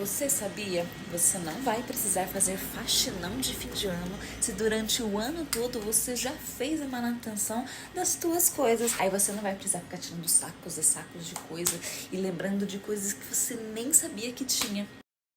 Você sabia? Você não vai precisar fazer faxinão de fim de ano se durante o ano todo você já fez a manutenção das tuas coisas. Aí você não vai precisar ficar tirando sacos e sacos de coisa e lembrando de coisas que você nem sabia que tinha.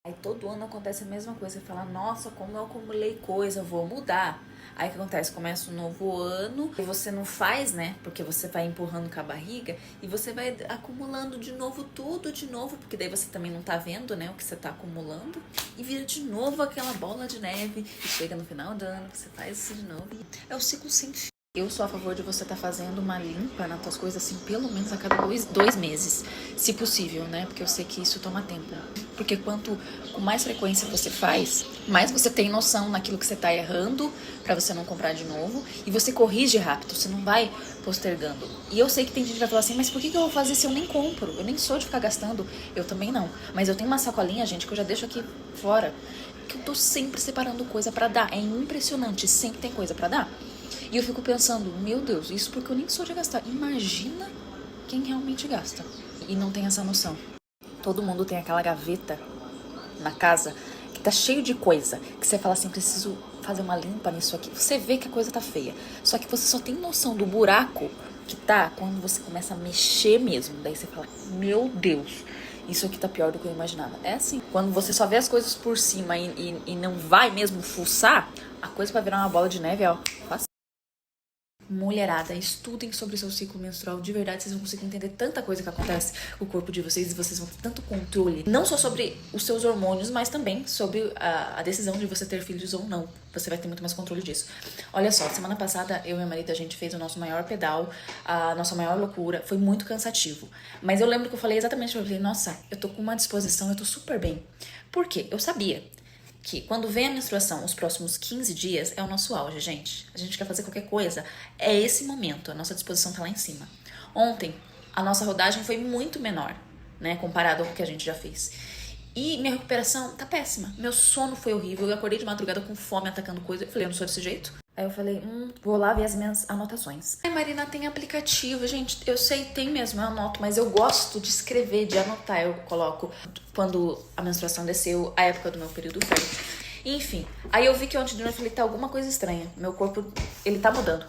Aí todo ano acontece a mesma coisa. Você fala, nossa, como eu acumulei coisa, vou mudar. Aí o que acontece? Começa um novo ano e você não faz, né? Porque você vai empurrando com a barriga e você vai acumulando de novo tudo de novo, porque daí você também não tá vendo, né, o que você tá acumulando. E vira de novo aquela bola de neve e chega no final do ano, você faz isso de novo. É o ciclo sem fim. Eu sou a favor de você estar fazendo uma limpa nas tuas coisas, assim, pelo menos a cada dois meses, se possível, né? Porque eu sei que isso toma tempo. Porque com mais frequência você faz, mais você tem noção naquilo que você tá errando, pra você não comprar de novo, e você corrige rápido, você não vai postergando. E eu sei que tem gente que vai falar assim, mas por que eu vou fazer se eu nem compro? Eu nem sou de ficar gastando. Eu também não. Mas eu tenho uma sacolinha, gente, que eu já deixo aqui fora, que eu tô sempre separando coisa pra dar. É impressionante, sempre tem coisa pra dar. E eu fico pensando, meu Deus, isso porque eu nem sou de gastar. Imagina quem realmente gasta e não tem essa noção. Todo mundo tem aquela gaveta na casa que tá cheio de coisa, que você fala assim, preciso fazer uma limpa nisso aqui. Você vê que a coisa tá feia, só que você só tem noção do buraco que tá quando você começa a mexer mesmo. Daí você fala, meu Deus, isso aqui tá pior do que eu imaginava. É assim, quando você só vê as coisas por cima e não vai mesmo fuçar, a coisa vai virar uma bola de neve, ó, fácil. Mulherada, estudem sobre o seu ciclo menstrual. De verdade, vocês vão conseguir entender tanta coisa que acontece com o corpo de vocês e vocês vão ter tanto controle, não só sobre os seus hormônios, mas também sobre a decisão de você ter filhos ou não. Você vai ter muito mais controle disso. Olha só, semana passada eu e meu marido, a gente fez o nosso maior pedal, a nossa maior loucura. Foi muito cansativo. Mas eu lembro que eu falei exatamente, eu falei, nossa, eu tô com uma disposição, eu tô super bem. Por quê? Eu sabia que quando vem a menstruação, os próximos 15 dias é o nosso auge, gente. A gente quer fazer qualquer coisa, é esse momento, a nossa disposição tá lá em cima. Ontem, a nossa rodagem foi muito menor, né, comparado ao que a gente já fez. E minha recuperação tá péssima. Meu sono foi horrível, eu acordei de madrugada com fome, atacando coisa. Eu falei, eu não sou desse jeito. Aí eu falei, vou lá ver as minhas anotações. Ai, Marina, tem aplicativo, gente. Eu sei, tem mesmo, eu anoto, mas eu gosto de escrever, de anotar. Eu coloco quando a menstruação desceu, a época do meu período fértil. Enfim, aí eu vi que ontem de noite eu falei, tá alguma coisa estranha. Meu corpo, ele tá mudando.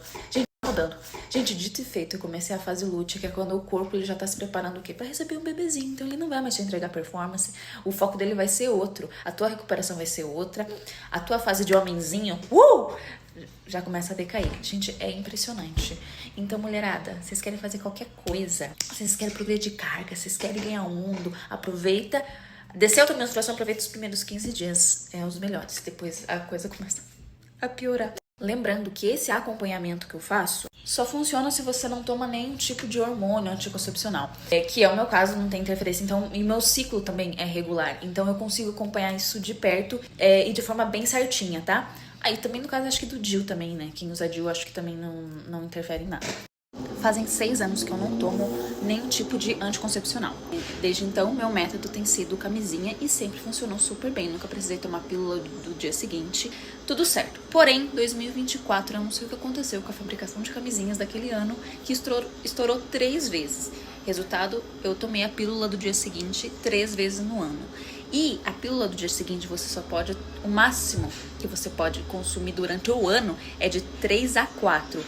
Gente, dito e feito, eu comecei a fase lútea, que é quando o corpo ele já tá se preparando o quê? Pra receber um bebezinho. Então ele não vai mais te entregar performance, o foco dele vai ser outro, a tua recuperação vai ser outra, a tua fase de homenzinho, já começa a decair. Gente, é impressionante. Então, mulherada, vocês querem fazer qualquer coisa, vocês querem progredir de carga, vocês querem ganhar o mundo, aproveita, desceu a tua menstruação, aproveita os primeiros 15 dias, é os melhores, depois a coisa começa a piorar. Lembrando que esse acompanhamento que eu faço só funciona se você não toma nenhum tipo de hormônio anticoncepcional. Que é o meu caso, não tem interferência. Então, e meu ciclo também é regular. Então, eu consigo acompanhar isso de perto e de forma bem certinha, tá? Aí, também no caso, acho que do DIU também, né? Quem usa DIU, acho que também não interfere em nada. Fazem 6 anos que eu não tomo nenhum tipo de anticoncepcional. Desde então, meu método tem sido camisinha e sempre funcionou super bem. Nunca precisei tomar pílula do dia seguinte. Tudo certo. Porém, 2024, eu não sei o que aconteceu com a fabricação de camisinhas daquele ano, que estourou 3 vezes. Resultado, eu tomei a pílula do dia seguinte 3 vezes no ano. E a pílula do dia seguinte, você só pode... O máximo que você pode consumir durante o ano é de 3 a 4.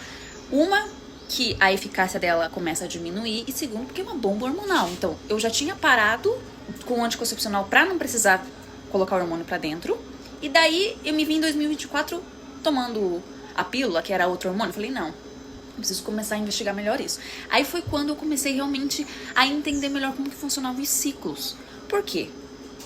Que a eficácia dela começa a diminuir, e segundo, porque é uma bomba hormonal. Então, eu já tinha parado com o anticoncepcional pra não precisar colocar o hormônio pra dentro, e daí eu me vi em 2024 tomando a pílula, que era outro hormônio. Eu falei, não, preciso começar a investigar melhor isso. Aí foi quando eu comecei realmente a entender melhor como que funcionavam os ciclos. Por quê?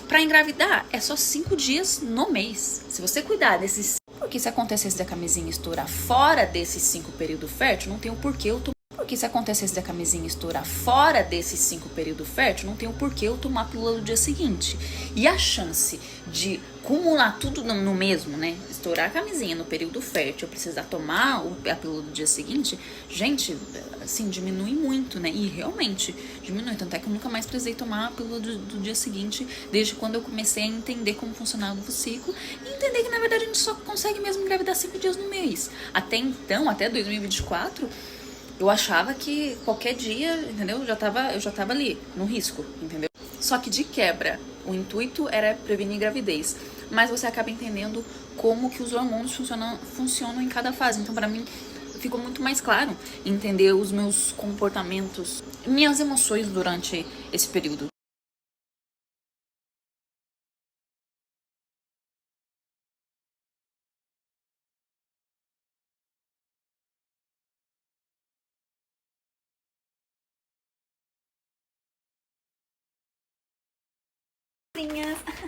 Pra engravidar, é só 5 dias no mês. Se você cuidar desses... Porque se acontecesse da camisinha estourar fora desses 5 períodos fértil, não tem o porquê eu tomar. Porque se acontecesse da camisinha estourar fora desses 5 períodos fértil, não tem o porquê eu tomar a pílula do dia seguinte. E a chance de acumular tudo no mesmo, né? Estourar a camisinha no período fértil, eu precisar tomar a pílula do dia seguinte, gente, assim, diminui muito, né? E realmente diminui. Tanto é que eu nunca mais precisei tomar a pílula do dia seguinte, desde quando eu comecei a entender como funcionava o ciclo e entender que, na verdade, a gente só consegue mesmo engravidar 5 dias no mês. Até então, até 2024... eu achava que qualquer dia, entendeu? Eu já tava ali, no risco, entendeu? Só que de quebra, O intuito era prevenir gravidez, mas você acaba entendendo como que os hormônios funcionam em cada fase. Então, pra mim, ficou muito mais claro entender os meus comportamentos, minhas emoções durante esse período.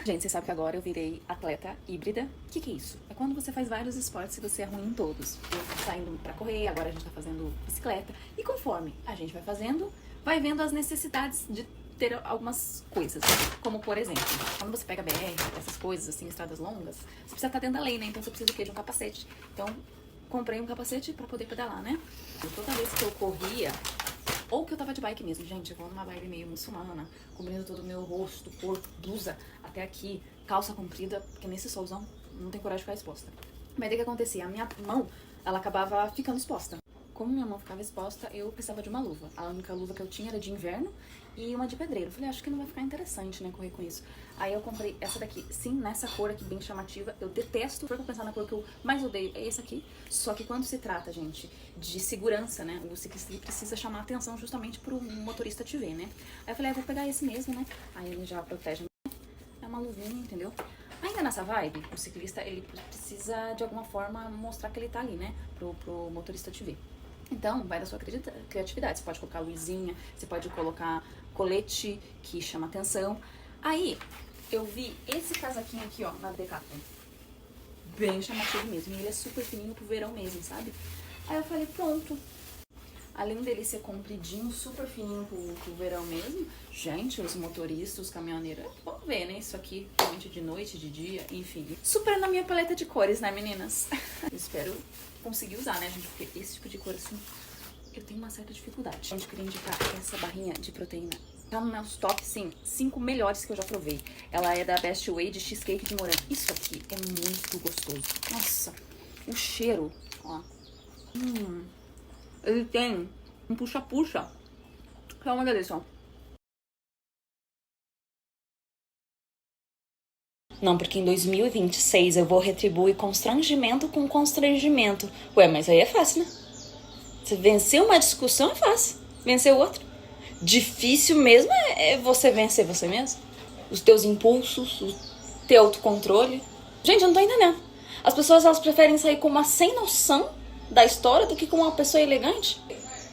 Gente, vocês sabem que agora eu virei atleta híbrida. O que é isso? É quando você faz vários esportes e você é ruim em todos. Eu tô saindo pra correr, agora a gente tá fazendo bicicleta. E conforme a gente vai fazendo, vai vendo as necessidades de ter algumas coisas. Como, por exemplo, quando você pega BR, essas coisas, assim, estradas longas, você precisa estar dentro da lei, né? Então você precisa do quê? De um capacete. Então, comprei um capacete pra poder pedalar, né? E toda vez que eu corria, ou que eu tava de bike mesmo, gente, eu vou numa vibe meio muçulmana, cobrindo todo o meu rosto, corpo, blusa, até aqui, calça comprida, porque nesse solzão não tem coragem de ficar exposta. Mas daí o que acontecia? A minha mão, ela acabava ficando exposta. Como minha mão ficava exposta, eu precisava de uma luva. A única luva que eu tinha era de inverno e uma de pedreiro. Eu falei, acho que não vai ficar interessante, né, correr com isso. Aí eu comprei essa daqui, sim, nessa cor aqui bem chamativa. Eu detesto, se for pensar na cor que eu mais odeio, é essa aqui. Só que quando se trata, gente, de segurança, né, o ciclista precisa chamar a atenção justamente pro motorista te ver, né. Aí eu falei, vou pegar esse mesmo, né. Aí ele já protege. É uma luvinha, entendeu? Ainda nessa vibe, o ciclista, ele precisa, de alguma forma, mostrar que ele tá ali, né, pro motorista te ver. Então, vai da sua criatividade. Você pode colocar luzinha, você pode colocar colete, que chama atenção. Aí, eu vi esse casaquinho aqui, ó, na Decathlon. Bem chamativo mesmo. E ele é super fininho pro verão mesmo, sabe? Aí eu falei, pronto. Além dele ser compridinho, super fininho pro verão mesmo, gente, os motoristas, os caminhoneiros, vamos ver, né? Isso aqui, realmente de noite, de dia, enfim. Super na minha paleta de cores, né, meninas? Eu espero conseguir usar, né, gente? Porque esse tipo de cor, assim, eu tenho uma certa dificuldade. Gente, eu queria indicar essa barrinha de proteína. Tá no meus top, sim, 5 melhores que eu já provei. Ela é da Best Way de cheesecake de morango. Isso aqui é muito gostoso. Nossa, o cheiro, ó. Ele tem um puxa-puxa, que é uma delícia. Não, porque em 2026 eu vou retribuir constrangimento com constrangimento. Ué, mas aí é fácil, né? Você vencer uma discussão é fácil. Vencer outra. Difícil mesmo é você vencer você mesmo. Os teus impulsos, o teu autocontrole. Gente, eu não tô entendendo. As pessoas, elas preferem sair com uma sem noção da história do que com uma pessoa elegante.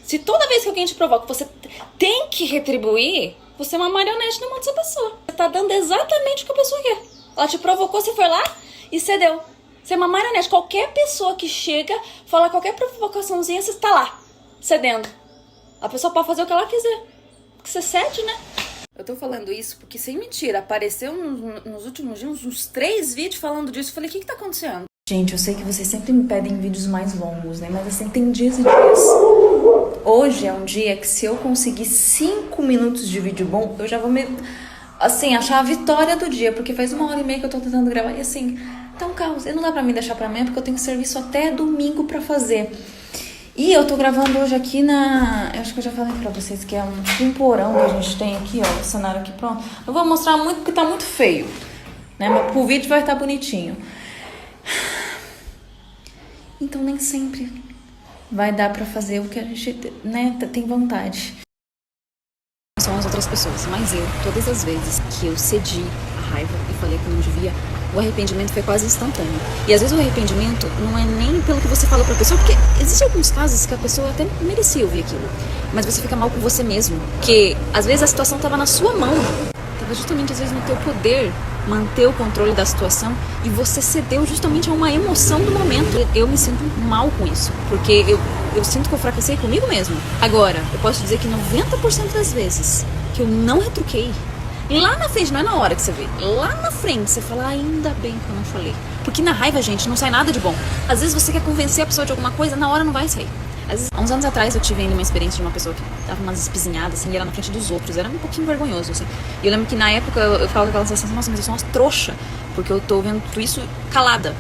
Se toda vez que alguém te provoca, você tem que retribuir, você é uma marionete na mão dessa pessoa. Você tá dando exatamente o que a pessoa quer. Ela te provocou, você foi lá e cedeu. Você é uma marionete. Qualquer pessoa que chega, fala qualquer provocaçãozinha, você tá lá, cedendo. A pessoa pode fazer o que ela quiser. Porque você cede, né? Eu tô falando isso porque, sem mentira, apareceu nos últimos dias uns 3 vídeos falando disso. Eu falei, o que tá acontecendo? Gente, eu sei que vocês sempre me pedem vídeos mais longos, né? Mas assim, tem dias e dias. Hoje é um dia que se eu conseguir 5 minutos de vídeo bom, eu já vou assim, achar a vitória do dia. Porque faz 1h30 que eu tô tentando gravar e assim, tá um caos. E não dá pra me deixar pra amanhã porque eu tenho serviço até domingo pra fazer. E eu tô gravando hoje aqui eu acho que eu já falei pra vocês que é um porão que a gente tem aqui, ó. O cenário aqui pronto. Eu vou mostrar muito porque tá muito feio, né? Mas pro vídeo vai estar bonitinho. Então nem sempre vai dar pra fazer o que a gente, né, tem vontade. São as outras pessoas, mas todas as vezes que eu cedi a raiva e falei que não devia, o arrependimento foi quase instantâneo. E às vezes o arrependimento não é nem pelo que você falou pra pessoa, porque existem alguns casos que a pessoa até merecia ouvir aquilo, mas você fica mal com você mesmo, porque às vezes a situação tava na sua mão, tava justamente às vezes no teu poder manter o controle da situação e você cedeu justamente a uma emoção do momento. Eu me sinto mal com isso, porque eu sinto que eu fracassei comigo mesmo. Agora, eu posso dizer que 90% das vezes que eu não retruquei, lá na frente, não é na hora que você vê, lá na frente você fala, ainda bem que eu não falei. Porque na raiva, gente, não sai nada de bom. Às vezes você quer convencer a pessoa de alguma coisa, na hora não vai sair. Às vezes, há uns anos atrás eu tive ainda uma experiência de uma pessoa que dava umas espizinhadas, assim, e era na frente dos outros, era um pouquinho vergonhoso, assim. E eu lembro que na época eu ficava com aquela sensação, nossa, mas eu sou uma trouxa, porque eu tô vendo tudo isso calada.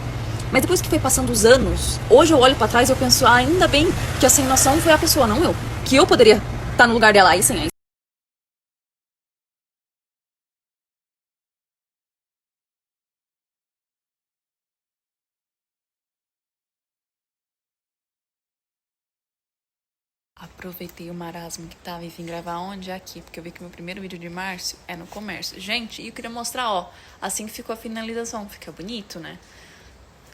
Mas depois que foi passando os anos, hoje eu olho pra trás e eu penso, ainda bem que a sem noção foi a pessoa, não eu. Que eu poderia estar no lugar dela aí sem Aproveitei o marasmo que tava e vim gravar onde? Aqui, porque eu vi que meu primeiro vídeo de março é no comércio. Gente, e eu queria mostrar, ó, assim que ficou a finalização. Fica bonito, né?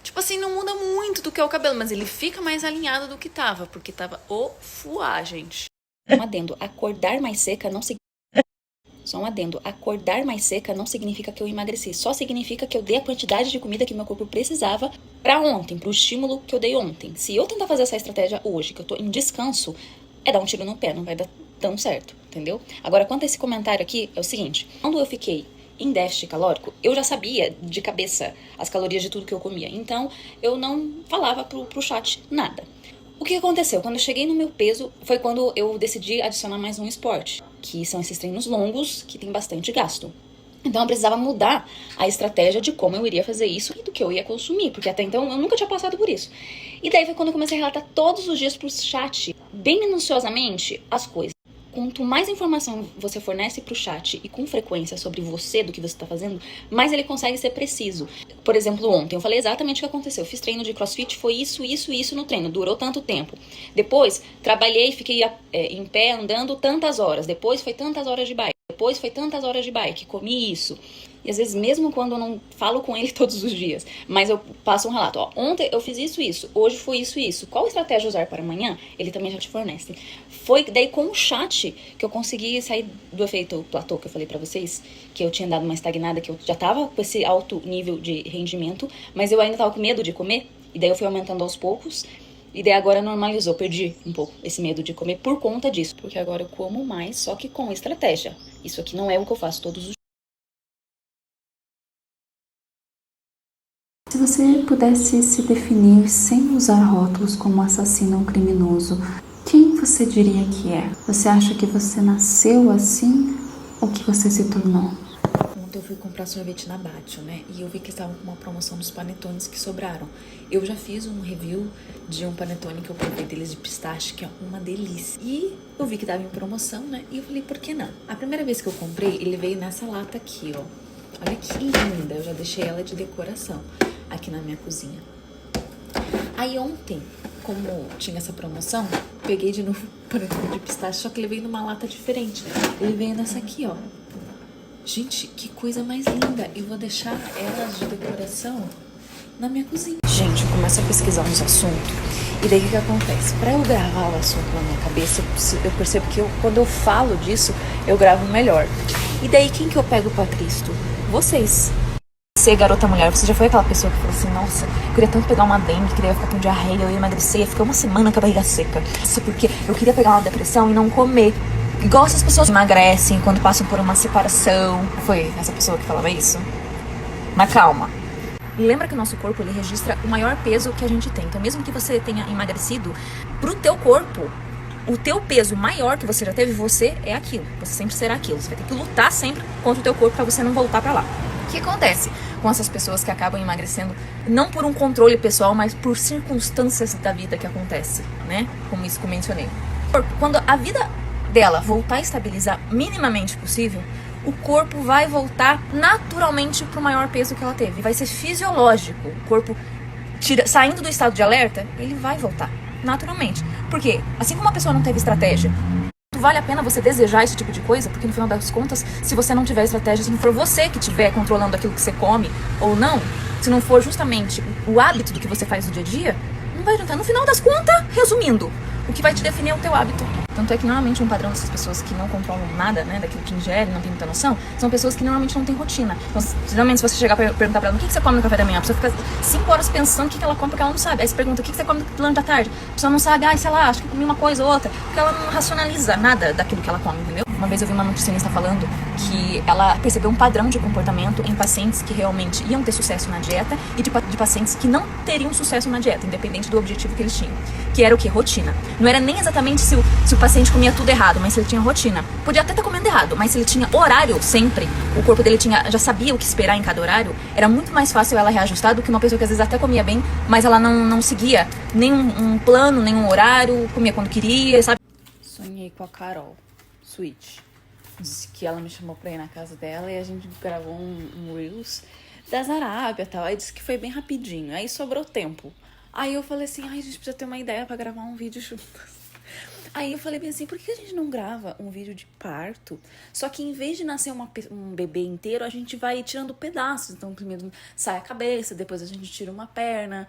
Tipo assim, não muda muito do que é o cabelo, mas ele fica mais alinhado do que tava, porque tava o fuá, gente. Um adendo, acordar mais seca não significa... Só um adendo, acordar mais seca não significa que eu emagreci, só significa que eu dei a quantidade de comida que meu corpo precisava pra ontem, pro estímulo que eu dei ontem. Se eu tentar fazer essa estratégia hoje, que eu tô em descanso, é dar um tiro no pé, não vai dar tão certo, entendeu? Agora, quanto a esse comentário aqui, é o seguinte, quando eu fiquei em déficit calórico, eu já sabia de cabeça as calorias de tudo que eu comia, então eu não falava pro chat nada. O que aconteceu? Quando eu cheguei no meu peso, foi quando eu decidi adicionar mais um esporte, que são esses treinos longos, que tem bastante gasto. Então eu precisava mudar a estratégia de como eu iria fazer isso e do que eu ia consumir, porque até então eu nunca tinha passado por isso. E daí foi quando eu comecei a relatar todos os dias pro chat, bem minuciosamente, as coisas. Quanto mais informação você fornece pro chat e com frequência sobre você, do que você tá fazendo, mais ele consegue ser preciso. Por exemplo, ontem eu falei exatamente o que aconteceu. Eu fiz treino de crossfit, foi isso no treino, durou tanto tempo. Depois, trabalhei, fiquei em pé andando tantas horas. Depois foi tantas horas de bike. Comi isso. E às vezes, mesmo quando eu não falo com ele todos os dias, mas eu passo um relato, ó, ontem eu fiz isso, hoje foi isso. Qual estratégia usar para amanhã? Ele também já te fornece. Foi daí com o chat que eu consegui sair do efeito platô que eu falei pra vocês, que eu tinha dado uma estagnada, que eu já tava com esse alto nível de rendimento, mas eu ainda tava com medo de comer, e daí eu fui aumentando aos poucos, e daí agora normalizou, perdi um pouco esse medo de comer por conta disso, porque agora eu como mais, só que com estratégia. Isso aqui não é o que eu faço todos os dias. Se você pudesse se definir sem usar rótulos como assassino ou criminoso, quem você diria que é? Você acha que você nasceu assim ou que você se tornou? Ontem eu fui comprar sorvete na Batio, né? E eu vi que estavam com uma promoção dos panetones que sobraram. Eu já fiz um review de um panetone que eu comprei deles de pistache, que é uma delícia. E eu vi que tava em promoção, né? E eu falei, por que não? A primeira vez que eu comprei, ele veio nessa lata aqui, ó. Olha que linda, eu já deixei ela de decoração aqui na minha cozinha. Aí ontem, como tinha essa promoção, peguei de novo o panetone de pistache, só que ele veio numa lata diferente. Ele veio nessa aqui, ó. Gente, que coisa mais linda. Eu vou deixar elas de decoração na minha cozinha. Gente, eu começo a pesquisar uns assuntos. E daí o que acontece? Pra eu gravar o assunto na minha cabeça, eu percebo que quando eu falo disso, eu gravo melhor. E daí quem que eu pego pra Cristo? Vocês. Você, garota mulher, você já foi aquela pessoa que falou assim, nossa, eu queria tanto pegar uma dengue, queria ficar com diarreia, eu ia emagrecer, ia ficar uma semana com a barriga seca. Isso porque eu queria pegar uma depressão e não comer. Igual essas pessoas emagrecem quando passam por uma separação. Foi essa pessoa que falava isso? Mas calma. Lembra que o nosso corpo, ele registra o maior peso que a gente tem. Então mesmo que você tenha emagrecido, pro teu corpo, o teu peso maior que você já teve, você é aquilo. Você sempre será aquilo. Você vai ter que lutar sempre contra o teu corpo pra você não voltar pra lá. O que acontece com essas pessoas que acabam emagrecendo, não por um controle pessoal, mas por circunstâncias da vida que acontece, né? Como isso que eu mencionei. Quando a vida dela voltar a estabilizar minimamente possível, o corpo vai voltar naturalmente pro maior peso que ela teve. Vai ser fisiológico. O corpo saindo do estado de alerta, ele vai voltar naturalmente. Porque assim como a pessoa não teve estratégia, vale a pena você desejar esse tipo de coisa, porque no final das contas, se você não tiver estratégia, se não for você que estiver controlando aquilo que você come ou não, se não for justamente o hábito do que você faz no dia a dia, não vai adiantar. No final das contas, resumindo, o que vai te definir é o teu hábito. Tanto é que normalmente um padrão dessas pessoas que não controlam nada, né, daquilo que ingerem, não tem muita noção, são pessoas que normalmente não têm rotina. Então, geralmente, se você chegar pra perguntar pra ela, o que você come no café da manhã? A pessoa fica 5 horas pensando o que ela come porque ela não sabe. Aí você pergunta, o que você come no lanche da tarde? A pessoa não sabe, sei lá, acho que comi uma coisa ou outra. Porque ela não racionaliza nada daquilo que ela come, entendeu? Uma vez eu vi uma nutricionista falando que ela percebeu um padrão de comportamento em pacientes que realmente iam ter sucesso na dieta e de pacientes que não teriam sucesso na dieta, independente do objetivo que eles tinham. Que era o quê? Rotina. Não era nem exatamente se o paciente comia tudo errado, mas se ele tinha rotina. Podia até estar comendo errado, mas se ele tinha horário sempre, o corpo dele já sabia o que esperar em cada horário, era muito mais fácil ela reajustar do que uma pessoa que às vezes até comia bem, mas ela não seguia nenhum plano, nenhum horário, comia quando queria, sabe? Sonhei com a Carol Switch. Disse que ela me chamou pra ir na casa dela e a gente gravou um Reels das Arábia e tal. Aí disse que foi bem rapidinho, aí sobrou tempo. Aí eu falei assim, ai, a gente precisa ter uma ideia pra gravar um vídeo juntas. Aí eu falei bem assim, por que a gente não grava um vídeo de parto? Só que em vez de nascer um bebê inteiro, a gente vai tirando pedaços. Então primeiro sai a cabeça, depois a gente tira uma perna.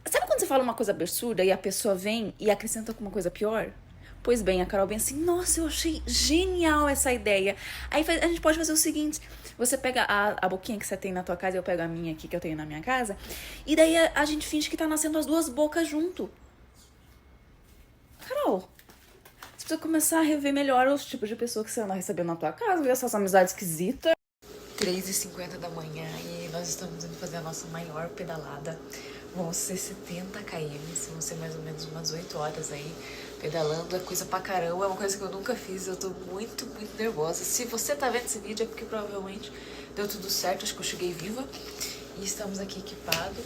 Sabe quando você fala uma coisa absurda e a pessoa vem e acrescenta alguma coisa pior? Pois bem, a Carol bem assim, nossa, eu achei genial essa ideia. Aí a gente pode fazer o seguinte, você pega a boquinha que você tem na tua casa, eu pego a minha aqui que eu tenho na minha casa, e daí a gente finge que tá nascendo as duas bocas junto. Carol, você precisa começar a rever melhor os tipos de pessoa que você anda recebendo na tua casa, ver essas amizades esquisitas. 3h50 da manhã e nós estamos indo fazer a nossa maior pedalada. Vão ser 70 km, vão ser mais ou menos umas 8 horas aí pedalando. É coisa pra caramba, é uma coisa que eu nunca fiz, eu tô muito, muito nervosa. Se você tá vendo esse vídeo é porque provavelmente deu tudo certo, acho que eu cheguei viva. E estamos aqui equipados.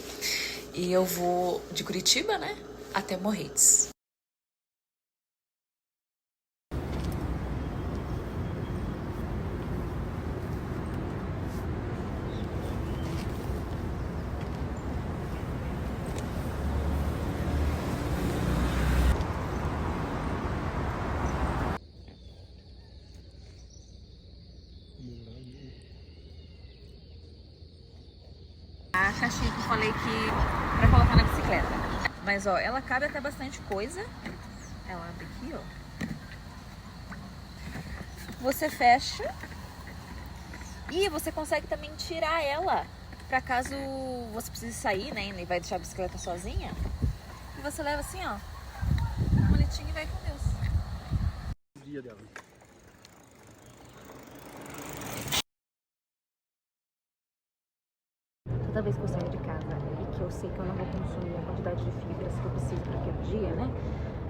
E eu vou de Curitiba, né, até Morretes. A caixinha que eu falei que pra colocar na bicicleta. Mas ó, ela cabe até bastante coisa. Ela abre aqui, ó. Você fecha. E você consegue também tirar ela pra caso você precise sair, né? E vai deixar a bicicleta sozinha. E você leva assim, ó, na maletinha e vai com Deus. O dia dela. Toda vez que eu saio de casa e que eu sei que eu não vou consumir a quantidade de fibras que eu preciso para aquele dia, né?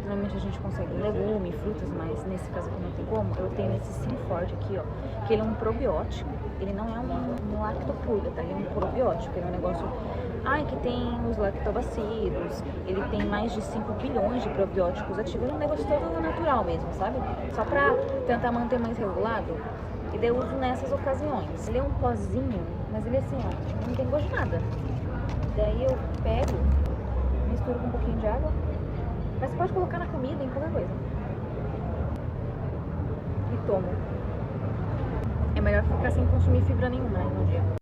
Geralmente a gente consegue legume, frutas, mas nesse caso aqui não tem como. Eu tenho esse Simfort aqui, ó, que ele é um probiótico. Ele não é um lactopurga, tá? Ele é um probiótico. Ele é um negócio... que tem os lactobacilos. Ele tem mais de 5 bilhões de probióticos ativos. Ele é um negócio todo natural mesmo, sabe? Só pra tentar manter mais regulado. E daí eu uso nessas ocasiões. Ele é um pozinho, mas ele é assim, ó, não tem gosto de nada. Daí eu pego, misturo com um pouquinho de água, mas pode colocar na comida, em qualquer coisa. E tomo. É melhor ficar sem consumir fibra nenhuma, né, no dia.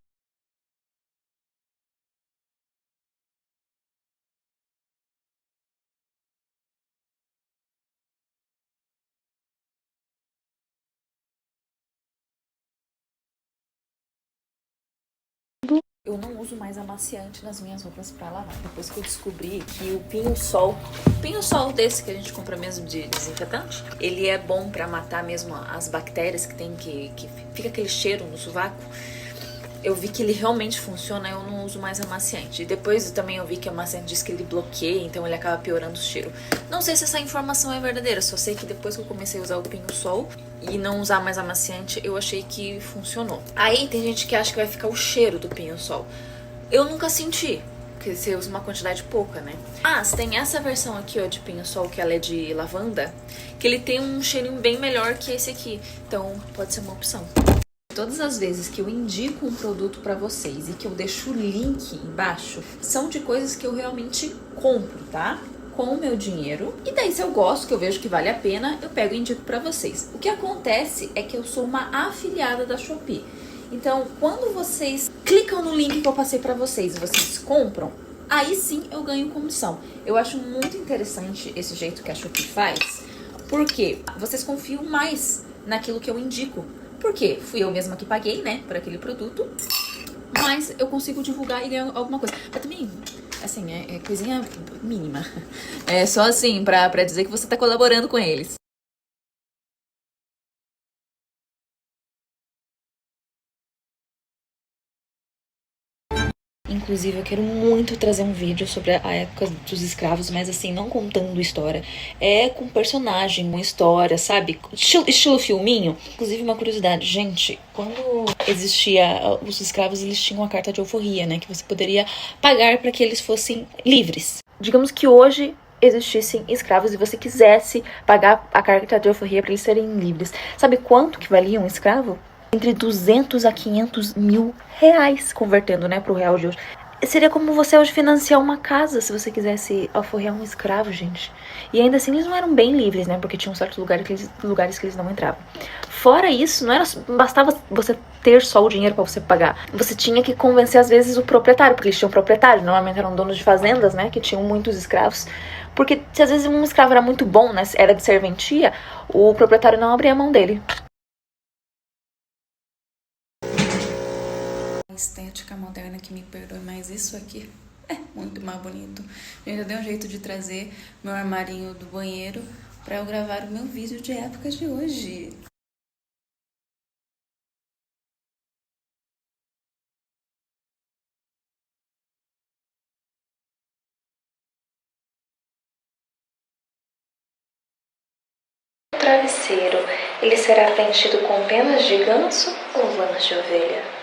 Eu não uso mais amaciante nas minhas roupas pra lavar. Depois que eu descobri que o pinho-sol desse que a gente compra mesmo de desinfetante, ele é bom pra matar mesmo as bactérias que tem, que fica aquele cheiro no sovaco. Eu vi que ele realmente funciona, eu não uso mais amaciante. E depois também eu vi que o amaciante diz que ele bloqueia, então ele acaba piorando o cheiro. Não sei se essa informação é verdadeira, só sei que depois que eu comecei a usar o pinho-sol e não usar mais amaciante, eu achei que funcionou. Aí tem gente que acha que vai ficar o cheiro do pinho-sol. Eu nunca senti, porque você usa uma quantidade pouca, né? Mas tem essa versão aqui, ó, de pinho-sol, que ela é de lavanda, que ele tem um cheirinho bem melhor que esse aqui. Então pode ser uma opção. Todas as vezes que eu indico um produto pra vocês e que eu deixo o link embaixo, são de coisas que eu realmente compro, tá? Com o meu dinheiro. E daí, se eu gosto, que eu vejo que vale a pena, eu pego e indico pra vocês. O que acontece é que eu sou uma afiliada da Shopee. Então, quando vocês clicam no link que eu passei pra vocês e vocês compram, aí sim eu ganho comissão. Eu acho muito interessante esse jeito que a Shopee faz, porque vocês confiam mais naquilo que eu indico. Porque fui eu mesma que paguei, né, por aquele produto, mas eu consigo divulgar e ganhar alguma coisa. Mas também, assim, é coisinha mínima. É só assim, pra dizer que você tá colaborando com eles. Inclusive, eu quero muito trazer um vídeo sobre a época dos escravos, mas assim, não contando história. É com personagem, uma história, sabe? Estilo filminho. Inclusive, uma curiosidade, gente, quando existia os escravos, eles tinham uma carta de alforria, né? Que você poderia pagar para que eles fossem livres. Digamos que hoje existissem escravos e você quisesse pagar a carta de alforria para eles serem livres. Sabe quanto que valia um escravo? Entre 200 a 500 mil reais, convertendo, né, pro real de hoje. Seria como você hoje financiar uma casa, se você quisesse alforrear um escravo, gente. E ainda assim eles não eram bem livres, né? Porque tinham certos lugares que eles não entravam. Fora isso, não bastava você ter só o dinheiro pra você pagar. Você tinha que convencer, às vezes, o proprietário, porque eles tinham proprietário. Normalmente eram donos de fazendas, né? Que tinham muitos escravos. Porque se às vezes um escravo era muito bom, né? Era de serventia, o proprietário não abria a mão dele. Estética moderna que me perdoe, mas isso aqui é muito mais bonito. Eu ainda dei um jeito de trazer meu armarinho do banheiro para eu gravar o meu vídeo de época de hoje. O travesseiro, ele será preenchido com penas de ganso ou lãs de ovelha?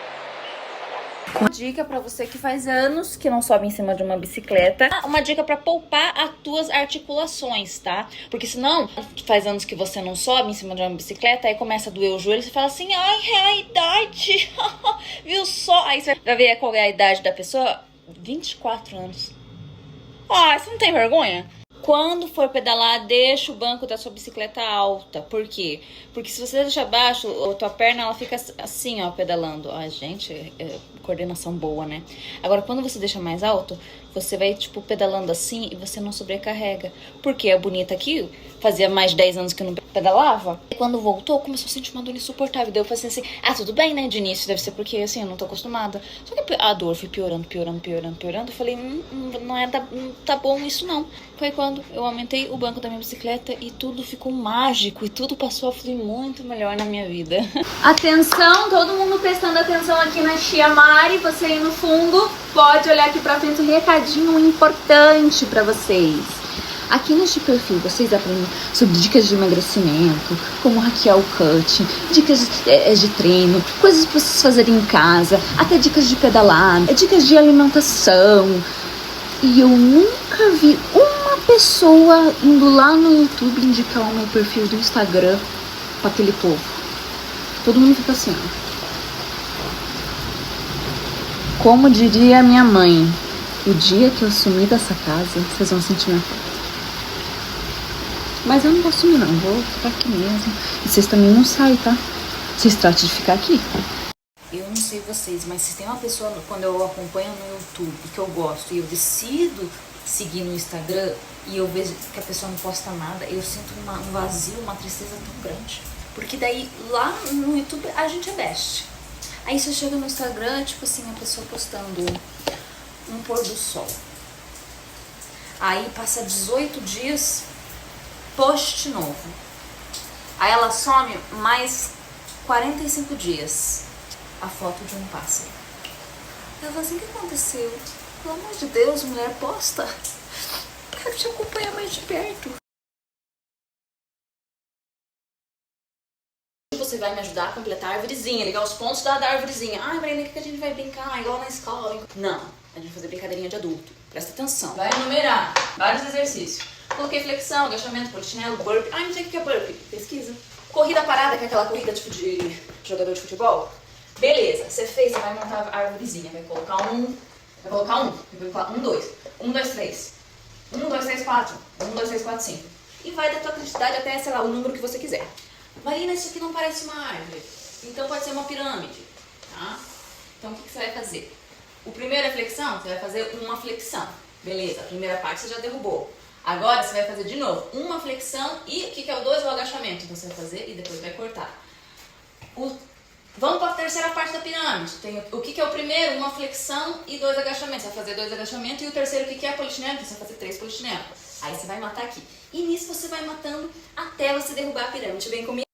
Uma dica pra você que faz anos que não sobe em cima de uma bicicleta. Uma dica pra poupar as tuas articulações, tá? Porque senão, faz anos que você não sobe em cima de uma bicicleta, aí começa a doer o joelho, você fala assim, ai, é a idade, viu só? Aí você vai ver qual é a idade da pessoa, 24 anos. Ah, você não tem vergonha? Quando for pedalar, deixa o banco da sua bicicleta alta. Por quê? Porque se você deixar baixo, a tua perna ela fica assim, ó, pedalando. Ai, gente, coordenação boa, né? Agora, quando você deixa mais alto, você vai, tipo, pedalando assim e você não sobrecarrega. Porque a bonita aqui fazia mais de 10 anos que eu não pedalava. E quando voltou, começou a sentir uma dor insuportável. Daí eu falei assim, tudo bem, né, de início, deve ser porque, assim, eu não tô acostumada. Só que a dor foi piorando. Eu falei, não tá bom isso não. Foi quando eu aumentei o banco da minha bicicleta e tudo ficou mágico. E tudo passou a fluir muito melhor na minha vida. Atenção, todo mundo prestando atenção aqui na tia Mari. Você aí no fundo, pode olhar aqui pra frente, um recadinho importante pra vocês. Aqui neste perfil vocês aprendem sobre dicas de emagrecimento, como Raquel Cut, dicas de treino, coisas pra vocês fazerem em casa, até dicas de pedalar, dicas de alimentação. E eu nunca vi uma pessoa indo lá no YouTube indicar o meu perfil do Instagram pra aquele povo. Todo mundo fica assim, ó. Como diria minha mãe, o dia que eu sumir dessa casa, vocês vão sentir minha falta. Mas eu não vou sumir não, vou ficar aqui mesmo. E vocês também não saem, tá? Vocês tratam de ficar aqui. Eu não sei vocês, mas se tem uma pessoa, quando eu acompanho no YouTube, que eu gosto, e eu decido seguir no Instagram, e eu vejo que a pessoa não posta nada, eu sinto um vazio, uma tristeza tão grande. Porque daí, lá no YouTube, a gente é best. Aí você chega no Instagram, tipo assim, a pessoa postando um pôr do sol. Aí passa 18 dias, post novo. Aí ela some mais 45 dias. A foto de um pássaro. Ela fala assim, o que aconteceu? Pelo amor de Deus, mulher, posta. Quero te acompanhar mais de perto. Você vai me ajudar a completar a arvorezinha, ligar os pontos da arvorezinha. Ai, Marina, o que a gente vai brincar? Igual na escola. Não, a gente vai fazer brincadeirinha de adulto. Presta atenção. Vai enumerar vários exercícios. Coloquei flexão, agachamento, polichinelo, burpee. Ai, não sei o que é burpee. Pesquisa. Corrida parada, que é aquela corrida tipo de jogador de futebol. Beleza, você fez, você vai montar a arvorezinha. Vai colocar um. Vai colocar um, dois. 1, 2, 3. 1, 2, 3, 4. 1, 2, 3, 4, 5. E vai da tua quantidade até, sei lá, o número que você quiser. Marina, isso aqui não parece uma árvore. Então pode ser uma pirâmide, tá? Então o que você vai fazer? O primeiro é flexão, você vai fazer uma flexão. Beleza, a primeira parte você já derrubou. Agora você vai fazer de novo uma flexão e o que é o 2? O agachamento. Então você vai fazer e depois vai cortar. Vamos para a terceira parte da pirâmide. Tem o que é o primeiro? Uma flexão e 2 agachamentos. Você vai fazer 2 agachamentos e o terceiro o que é polichinelo? Então você vai fazer 3 polichinelos. Aí você vai matar aqui. E nisso você vai matando até você derrubar a pirâmide. Vem comigo.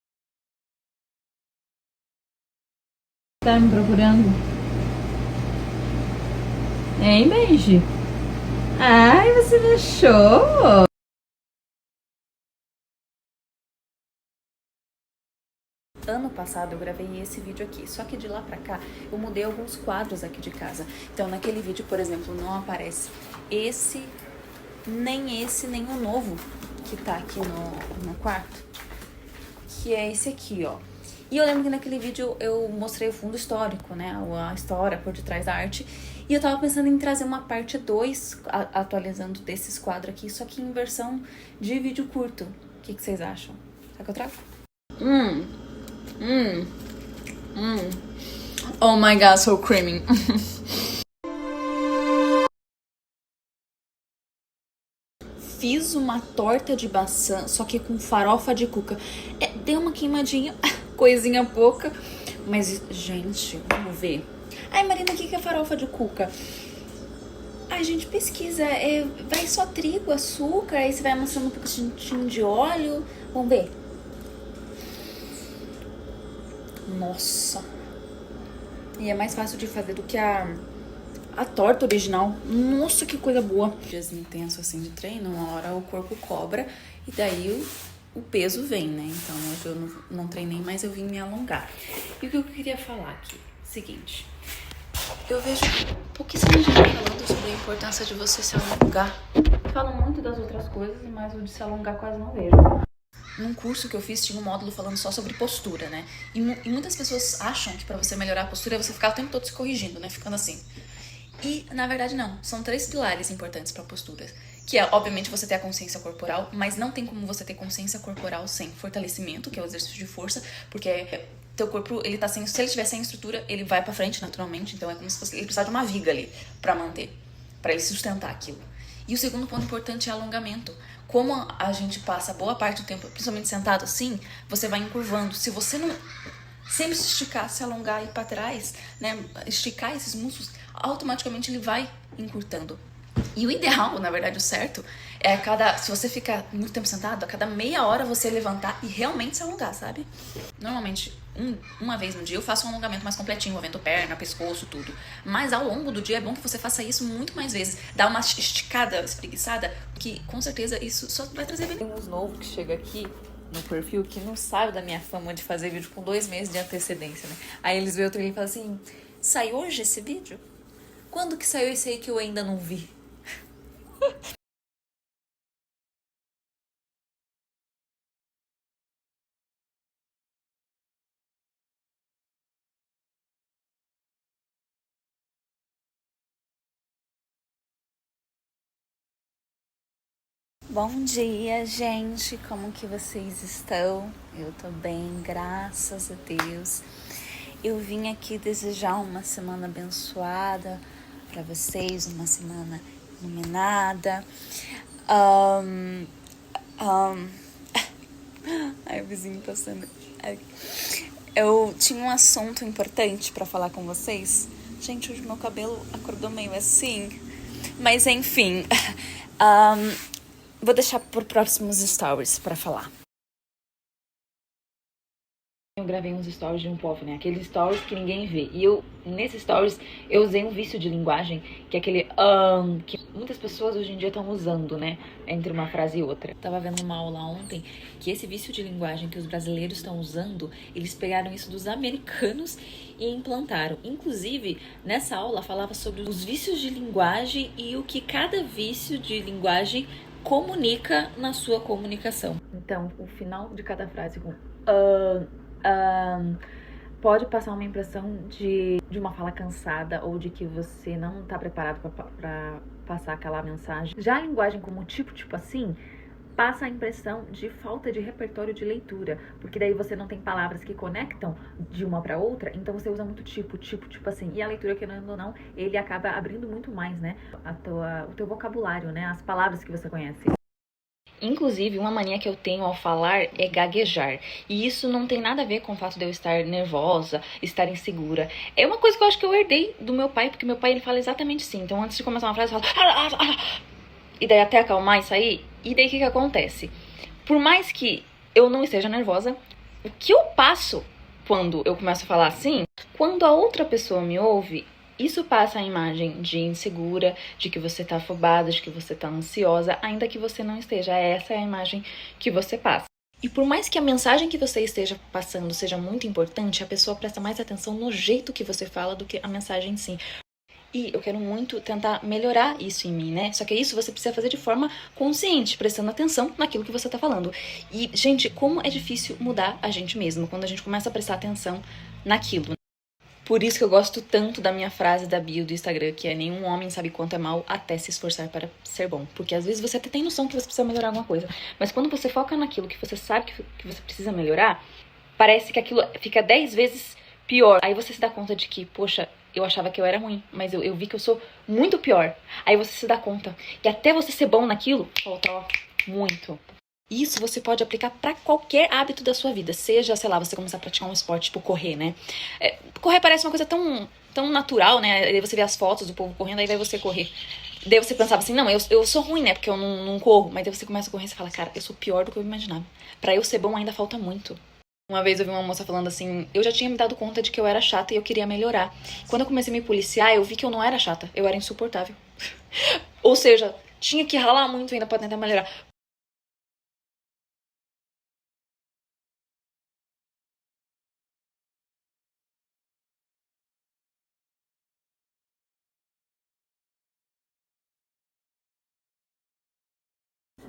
Tá me procurando? Hein, Benji? Ai, você me achou? Ano passado eu gravei esse vídeo aqui, só que de lá pra cá eu mudei alguns quadros aqui de casa. Então naquele vídeo, por exemplo, não aparece esse, nem o novo que tá aqui no quarto, que é esse aqui, ó. E eu lembro que naquele vídeo eu mostrei o fundo histórico, né, a história por detrás da arte. E eu tava pensando em trazer uma parte 2, atualizando desses quadros aqui, só que em versão de vídeo curto. O que vocês acham? Será que eu trago? Oh my god, so creamy. Fiz uma torta de maçã, só que com farofa de cuca. Deu uma queimadinha, coisinha pouca. Mas, gente, vamos ver. Ai, Marina, o que é farofa de cuca? Ai, gente, pesquisa. Vai só trigo, açúcar, aí você vai amassando um pouquinho de óleo. Vamos ver. Nossa. E é mais fácil de fazer do que a torta original. Nossa, que coisa boa. Dias intensos assim de treino, uma hora o corpo cobra e daí o peso vem, né? Então hoje eu não treinei, mas eu vim me alongar. E o que eu queria falar aqui? Seguinte, eu vejo pouquíssima gente falando sobre a importância de você se alongar. Falam muito das outras coisas, mas o de se alongar quase não vejo. Num curso que eu fiz, tinha um módulo falando só sobre postura, né? E muitas pessoas acham que pra você melhorar a postura é você ficar o tempo todo se corrigindo, né? Ficando assim. E, na verdade, não. São 3 pilares importantes pra postura. Que é, obviamente, você ter a consciência corporal, mas não tem como você ter consciência corporal sem fortalecimento, que é o exercício de força, porque teu corpo, ele tá sem... Se ele estiver sem estrutura, ele vai pra frente naturalmente, então é como se fosse... Ele precisar de uma viga ali pra manter, pra ele sustentar aquilo. E o segundo ponto importante é alongamento. Como a gente passa boa parte do tempo, principalmente sentado assim, você vai encurvando. Se você não sempre se esticar, se alongar e ir pra trás, né, esticar esses músculos, automaticamente ele vai encurtando. E o ideal, na verdade, o certo, é se você ficar muito tempo sentado, a cada meia hora você levantar e realmente se alongar, sabe? Normalmente, uma vez no dia eu faço um alongamento mais completinho, envolvendo perna, pescoço, tudo. Mas ao longo do dia é bom que você faça isso muito mais vezes. Dá uma esticada, espreguiçada, que com certeza isso só vai trazer benefício. Tem uns novos que chega aqui no perfil que não sabe da minha fama de fazer vídeo com 2 meses de antecedência, né? Aí eles veem o trailer e falam assim, saiu hoje esse vídeo? Quando que saiu esse aí que eu ainda não vi? Bom dia, gente! Como que vocês estão? Eu tô bem, graças a Deus. Eu vim aqui desejar uma semana abençoada para vocês, uma semana iluminada. Ai, o vizinho passando. Eu tinha um assunto importante para falar com vocês. Gente, hoje meu cabelo acordou meio assim. Mas enfim, vou deixar por próximos stories para falar. Eu gravei uns stories de um POF, né? Aqueles stories que ninguém vê. E nesses stories, eu usei um vício de linguagem, que é aquele que muitas pessoas hoje em dia estão usando, né? Entre uma frase e outra. Eu tava vendo uma aula ontem que esse vício de linguagem que os brasileiros estão usando, eles pegaram isso dos americanos e implantaram. Inclusive, nessa aula falava sobre os vícios de linguagem e o que cada vício de linguagem comunica na sua comunicação. Então, o final de cada frase com pode passar uma impressão de uma fala cansada ou de que você não está preparado para passar aquela mensagem. Já a linguagem como tipo assim, passa a impressão de falta de repertório de leitura, porque daí você não tem palavras que conectam de uma para outra, então você usa muito tipo assim. E a leitura, querendo ou não, ele acaba abrindo muito mais, né, o teu vocabulário, né, as palavras que você conhece. Inclusive, uma mania que eu tenho ao falar é gaguejar. E isso não tem nada a ver com o fato de eu estar nervosa, estar insegura. É uma coisa que eu acho que eu herdei do meu pai, porque meu pai, ele fala exatamente assim. Então, antes de começar uma frase, eu falo... E daí até acalmar e sair. E daí o que acontece? Por mais que eu não esteja nervosa, o que eu passo quando eu começo a falar assim, quando a outra pessoa me ouve, isso passa a imagem de insegura, de que você tá afobada, de que você tá ansiosa, ainda que você não esteja. Essa é a imagem que você passa. E por mais que a mensagem que você esteja passando seja muito importante, a pessoa presta mais atenção no jeito que você fala do que a mensagem em si. E eu quero muito tentar melhorar isso em mim, né? Só que isso você precisa fazer de forma consciente, prestando atenção naquilo que você tá falando. E, gente, como é difícil mudar a gente mesmo quando a gente começa a prestar atenção naquilo. Por isso que eu gosto tanto da minha frase da bio do Instagram, que é: nenhum homem sabe quanto é mal até se esforçar para ser bom. Porque às vezes você até tem noção que você precisa melhorar alguma coisa, mas quando você foca naquilo que você sabe que você precisa melhorar, parece que aquilo fica 10 vezes pior. Aí você se dá conta de que, poxa, eu achava que eu era ruim, mas eu vi que eu sou muito pior. Aí você se dá conta. E até você ser bom naquilo, falta, ó, muito. Isso você pode aplicar pra qualquer hábito da sua vida. Seja, sei lá, você começar a praticar um esporte, tipo correr, né? Correr parece uma coisa tão natural, né? Aí você vê as fotos do povo correndo, aí vai você correr. Daí você pensava assim, não, eu sou ruim, né? Porque eu não corro. Mas daí você começa a correr e você fala, cara, eu sou pior do que eu imaginava. Pra eu ser bom ainda falta muito. Uma vez eu vi uma moça falando assim, eu já tinha me dado conta de que eu era chata e eu queria melhorar. Quando eu comecei a me policiar, eu vi que eu não era chata, eu era insuportável. Ou seja, tinha que ralar muito ainda pra tentar melhorar.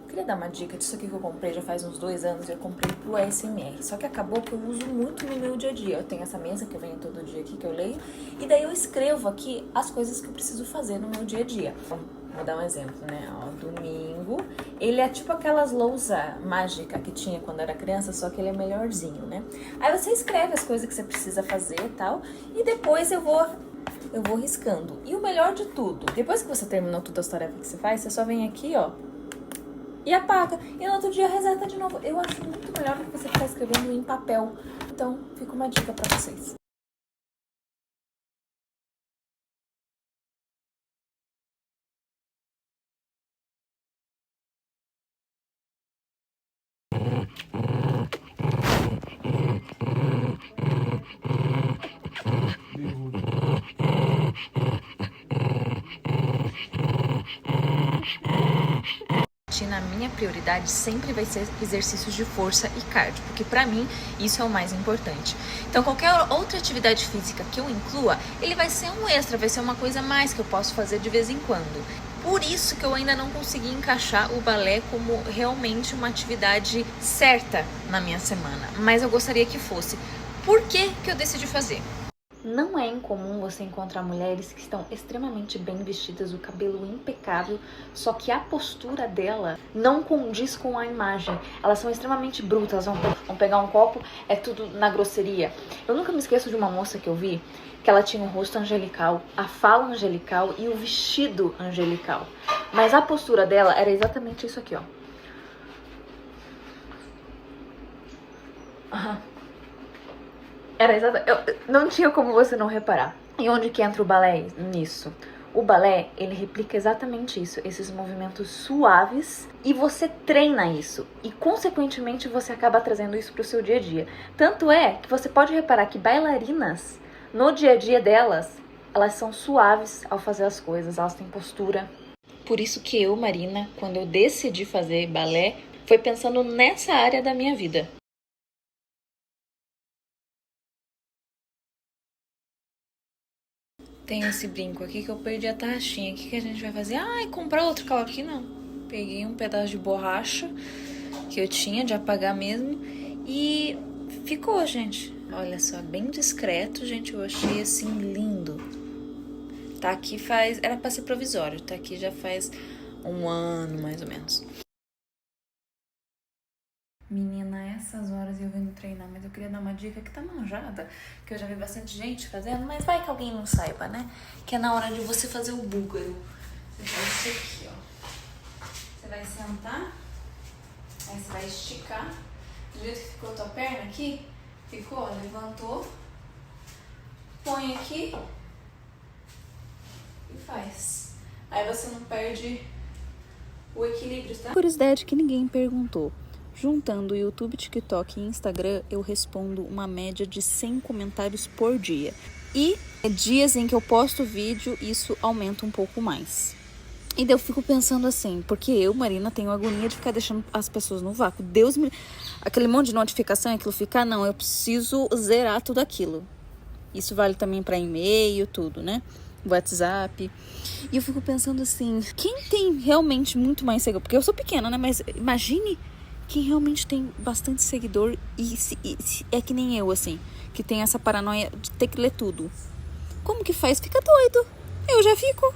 Queria dar uma dica disso aqui que eu comprei já faz uns 2 anos. Eu comprei pro ASMR, só que acabou que eu uso muito no meu dia a dia. Eu tenho essa mesa que eu venho todo dia aqui, que eu leio, e daí eu escrevo aqui as coisas que eu preciso fazer no meu dia a dia. Vou dar um exemplo, né? Ó, domingo, ele é tipo aquelas lousa mágica que tinha quando era criança, só que ele é melhorzinho, né? Aí você escreve as coisas que você precisa fazer e tal, e depois eu vou riscando. E o melhor de tudo, depois que você terminou todas as tarefas que você faz, você só vem aqui, ó, e apaga. E no outro dia reseta de novo. Eu acho muito melhor do que você ficar escrevendo em papel. Então, fica uma dica pra vocês. Na minha prioridade sempre vai ser exercícios de força e cardio, porque pra mim isso é o mais importante. Então qualquer outra atividade física que eu inclua, ele vai ser um extra, vai ser uma coisa a mais que eu posso fazer de vez em quando. Por isso que eu ainda não consegui encaixar o balé como realmente uma atividade certa na minha semana, mas eu gostaria que fosse. Por que eu decidi fazer? Não é incomum você encontrar mulheres que estão extremamente bem vestidas, o cabelo impecável, só que a postura dela não condiz com a imagem. Elas são extremamente brutas, vão pegar um copo, é tudo na grosseria. Eu nunca me esqueço de uma moça que eu vi, que ela tinha um rosto angelical, a fala angelical e o vestido angelical. Mas a postura dela era exatamente isso aqui, ó. Era exatamente... Não tinha como você não reparar. E onde que entra o balé nisso? O balé, ele replica exatamente isso, esses movimentos suaves, e você treina isso. E, consequentemente, você acaba trazendo isso para o seu dia a dia. Tanto é que você pode reparar que bailarinas, no dia a dia delas, elas são suaves ao fazer as coisas, elas têm postura. Por isso que eu, Marina, quando eu decidi fazer balé, foi pensando nessa área da minha vida. Tem esse brinco aqui que eu perdi a taxinha. O que a gente vai fazer? Ai, comprar outro calo aqui? Não. Peguei um pedaço de borracha que eu tinha de apagar mesmo e ficou, gente. Olha só, bem discreto, gente. Eu achei assim lindo. Tá aqui era pra ser provisório. Tá aqui já faz 1 ano, mais ou menos. Menina, essas horas eu vindo treinar, mas eu queria dar uma dica que tá manjada, que eu já vi bastante gente fazendo, mas vai que alguém não saiba, né? Que é na hora de você fazer o búlgaro. Você faz isso aqui, ó. Você vai sentar, aí você vai esticar. Do jeito que ficou a tua perna aqui, ficou, levantou, põe aqui e faz. Aí você não perde o equilíbrio, tá? Curiosidade que ninguém perguntou. Juntando o YouTube, TikTok e Instagram, eu respondo uma média de 100 comentários por dia. E dias em que eu posto vídeo, isso aumenta um pouco mais. E daí eu fico pensando assim, porque eu, Marina, tenho agonia de ficar deixando as pessoas no vácuo. Deus me... Aquele monte de notificação, aquilo fica, não, eu preciso zerar tudo aquilo. Isso vale também para e-mail, tudo, né? WhatsApp. E eu fico pensando assim, quem tem realmente muito mais seguidor? Porque eu sou pequena, né? Mas imagine... quem realmente tem bastante seguidor e é que nem eu, assim, que tem essa paranoia de ter que ler tudo. Como que faz? Fica doido. Eu já fico.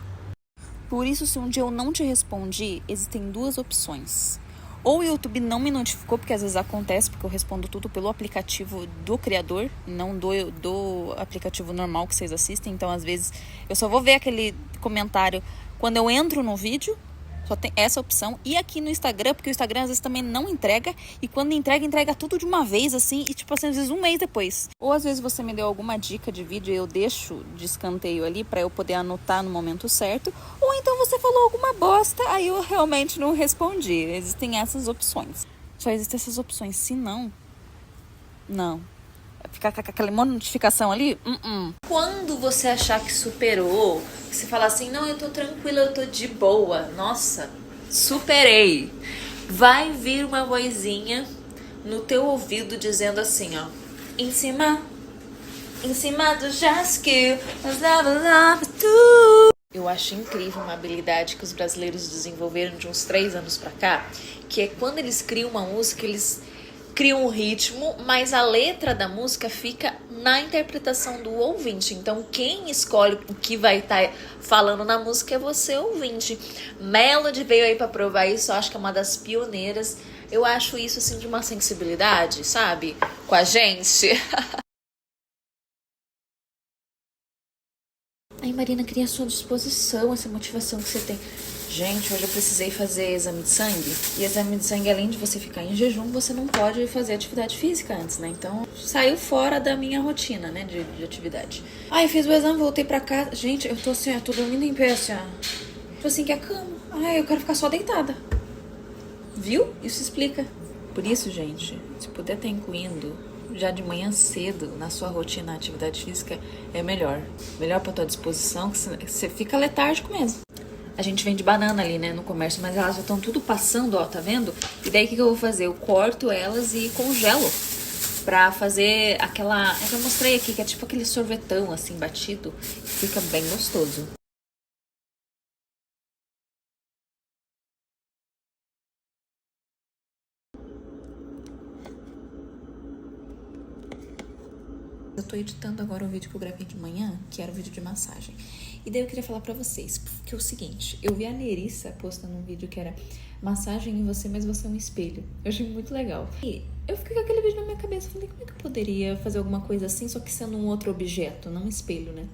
Por isso, se um dia eu não te respondi, existem duas opções. Ou o YouTube não me notificou, porque às vezes acontece, porque eu respondo tudo pelo aplicativo do criador, não do aplicativo normal que vocês assistem. Então, às vezes, eu só vou ver aquele comentário quando eu entro no vídeo. Só tem essa opção. E aqui no Instagram, porque o Instagram às vezes também não entrega. E quando entrega tudo de uma vez, assim. E tipo assim, às vezes um mês depois. Ou às vezes você me deu alguma dica de vídeo e eu deixo de escanteio ali pra eu poder anotar no momento certo. Ou então você falou alguma bosta, aí eu realmente não respondi. Existem essas opções. Só existem essas opções. Se não, não. Ficar com aquela notificação ali? Quando você achar que superou, você falar assim, não, eu tô tranquila, eu tô de boa. Nossa, superei. Vai vir uma vozinha no teu ouvido dizendo assim, ó. Em cima do jasque. Eu acho incrível uma habilidade que os brasileiros desenvolveram de uns 3 anos pra cá, que é quando eles criam uma música, eles criam um ritmo, mas a letra da música fica na interpretação do ouvinte. Então, quem escolhe o que vai estar falando na música é você, ouvinte. Melody veio aí pra provar isso, eu acho que é uma das pioneiras. Eu acho isso, assim, de uma sensibilidade, sabe? Com a gente. Aí, Marina, cria a sua disposição, essa motivação que você tem. Gente, hoje eu precisei fazer exame de sangue. E exame de sangue, além de você ficar em jejum, você não pode fazer atividade física antes, né? Então, saiu fora da minha rotina, né, de atividade. Aí, fiz o exame, voltei pra casa. Gente, eu tô assim, eu tô dormindo em pé, assim, ó. Tipo assim, que é cama. Ai, eu quero ficar só deitada. Viu? Isso explica. Por isso, gente, se puder estar incluindo já de manhã cedo na sua rotina a atividade física, é melhor. Melhor pra tua disposição, que você fica letárgico mesmo. A gente vende banana ali, né, no comércio, mas elas já estão tudo passando, ó, tá vendo? E daí o que eu vou fazer? Eu corto elas e congelo pra fazer aquela... É que eu mostrei aqui, que é tipo aquele sorvetão, assim, batido. Fica bem gostoso. Eu tô editando agora o vídeo que eu gravei de manhã, que era o vídeo de massagem. E daí eu queria falar pra vocês, que é o seguinte, eu vi a Nerissa postando um vídeo que era massagem em você, mas você é um espelho. Eu achei muito legal. E eu fiquei com aquele vídeo na minha cabeça, falei, como é que eu poderia fazer alguma coisa assim, só que sendo um outro objeto, não um espelho, né?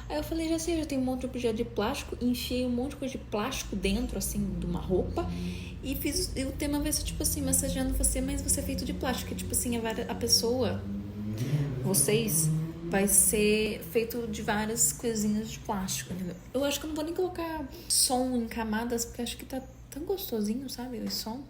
Aí eu falei, já sei, já tem um monte de objeto de plástico, enfiei um monte de coisa de plástico dentro, assim, de uma roupa, e fiz o tema vai ser, tipo assim, massageando você, mas você é feito de plástico, que, tipo assim, a pessoa... Vocês vai ser feito de várias coisinhas de plástico, entendeu? Eu acho que eu não vou nem colocar som em camadas, porque acho que tá tão gostosinho, sabe? O som.